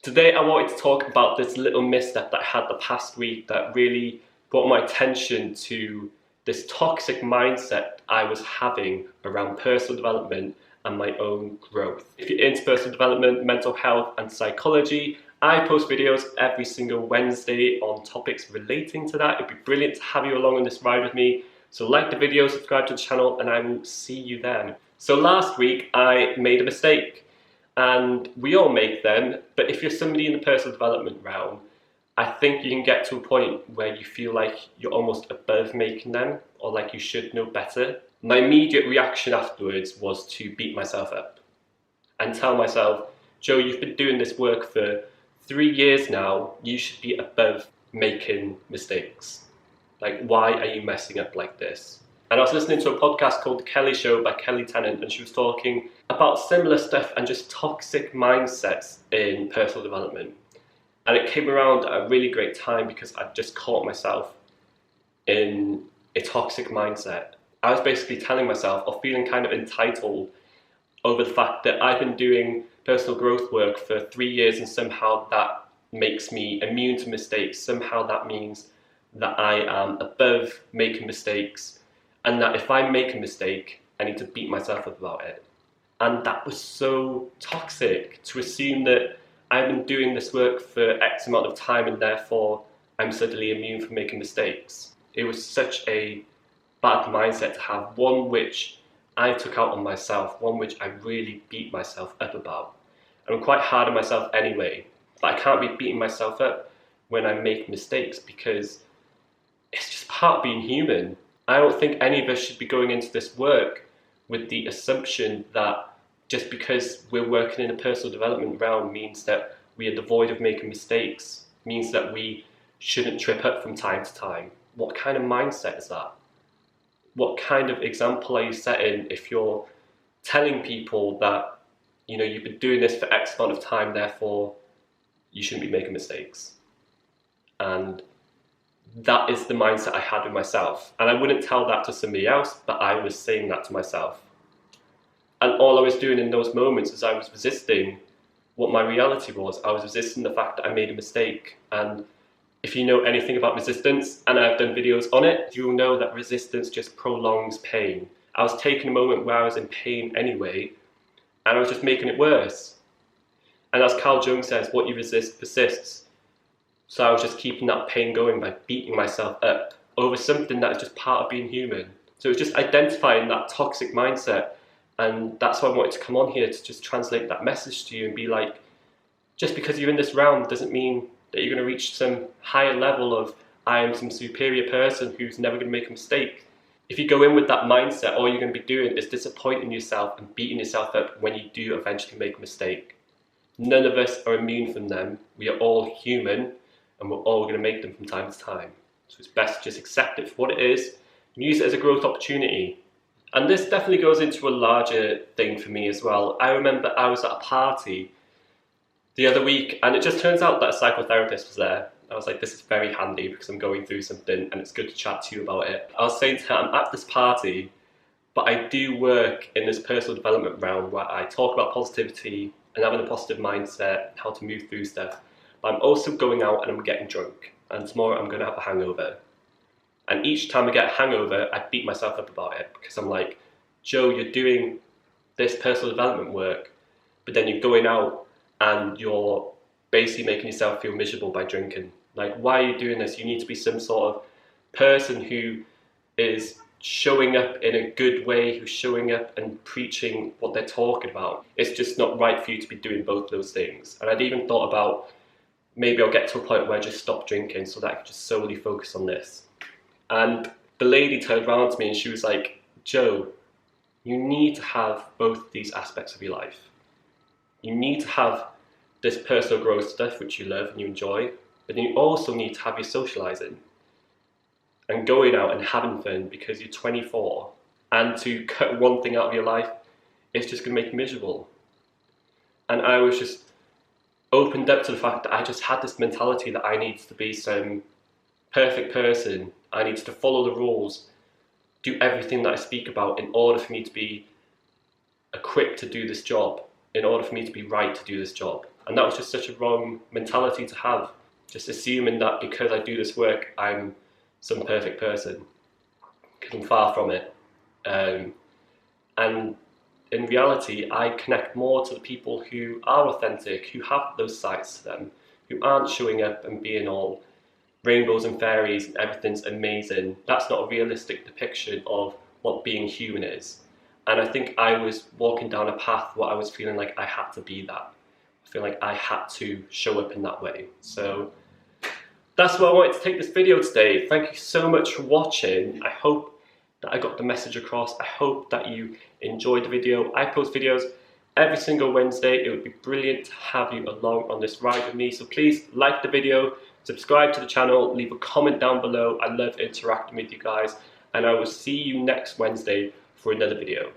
Today I wanted to talk about this little misstep that I had the past week that really brought my attention to this toxic mindset I was having around personal development and my own growth. If you're into personal development, mental health and psychology, I post videos every single Wednesday on topics relating to that. It'd be brilliant to have you along on this ride with me. So like the video, subscribe to the channel, and I will see you then. So last week I made a mistake. And we all make them, but if you're somebody in the personal development realm, I think you can get to a point where you feel like you're almost above making them, or like you should know better. My immediate reaction afterwards was to beat myself up and tell myself, Joe, you've been doing this work for 3 years now, you should be above making mistakes. Like, why are you messing up like this? And I was listening to a podcast called The Kelly Show by Kelly Tennant, and she was talking about similar stuff and just toxic mindsets in personal development. And it came around at a really great time because I'd just caught myself in a toxic mindset. I was basically telling myself, or feeling kind of entitled over the fact that I've been doing personal growth work for 3 years and somehow that makes me immune to mistakes. Somehow that means that I am above making mistakes, and that if I make a mistake, I need to beat myself up about it. And that was so toxic, to assume that I've been doing this work for X amount of time and therefore I'm suddenly immune from making mistakes. It was such a bad mindset to have, one which I took out on myself, one which I really beat myself up about. And I'm quite hard on myself anyway, but I can't be beating myself up when I make mistakes because it's just part of being human. I don't think any of us should be going into this work with the assumption that just because we're working in a personal development realm means that we are devoid of making mistakes, means that we shouldn't trip up from time to time. What kind of mindset is that? What kind of example are you setting if you're telling people that, you've been doing this for X amount of time, therefore you shouldn't be making mistakes? And that is the mindset I had with myself. And I wouldn't tell that to somebody else, but I was saying that to myself. And all I was doing in those moments is I was resisting what my reality was. I was resisting the fact that I made a mistake. And if you know anything about resistance, and I've done videos on it, you'll know that resistance just prolongs pain. I was taking a moment where I was in pain anyway, and I was just making it worse. And as Carl Jung says, what you resist persists. So I was just keeping that pain going by beating myself up over something that is just part of being human. So it's just identifying that toxic mindset. And that's why I wanted to come on here, to just translate that message to you and be like, just because you're in this realm doesn't mean that you're going to reach some higher level of I am some superior person who's never going to make a mistake. If you go in with that mindset, all you're going to be doing is disappointing yourself and beating yourself up when you do eventually make a mistake. None of us are immune from them. We are all human, and we're all going to make them from time to time. So it's best to just accept it for what it is and use it as a growth opportunity. And this definitely goes into a larger thing for me as well. I remember I was at a party the other week, and it just turns out that a psychotherapist was there. I was like, this is very handy because I'm going through something and it's good to chat to you about it. I was saying to her, I'm at this party, but I do work in this personal development realm where I talk about positivity and having a positive mindset, how to move through stuff. But I'm also going out and I'm getting drunk, and tomorrow I'm going to have a hangover. And each time I get a hangover, I beat myself up about it because I'm like, Joe, you're doing this personal development work, but then you're going out and you're basically making yourself feel miserable by drinking. Like, why are you doing this? You need to be some sort of person who is showing up in a good way, who's showing up and preaching what they're talking about. It's just not right for you to be doing both those things. And I'd even thought about, maybe I'll get to a point where I just stop drinking so that I can just solely focus on this. And the lady turned around to me and she was like, Joe, you need to have both these aspects of your life. You need to have this personal growth stuff which you love and you enjoy, but then you also need to have your socializing and going out and having fun because you're 24, and to cut one thing out of your life, it's just going to make you miserable. And I was just opened up to the fact that I just had this mentality that I needed to be some perfect person. I needed to follow the rules, do everything that I speak about in order for me to be equipped to do this job, in order for me to be right to do this job. And that was just such a wrong mentality to have, just assuming that because I do this work, I'm some perfect person, because I'm far from it. And in reality, I connect more to the people who are authentic, who have those sides to them, who aren't showing up and being all rainbows and fairies and everything's amazing. That's not a realistic depiction of what being human is. And I think I was walking down a path where I was feeling like I had to be that. I feel like I had to show up in that way. So that's why I wanted to take this video today. Thank you so much for watching. I hope that I got the message across. I hope that you enjoyed the video. I post videos every single Wednesday. It would be brilliant to have you along on this ride with me. So please like the video, subscribe to the channel, leave a comment down below. I love interacting with you guys, and I will see you next Wednesday for another video.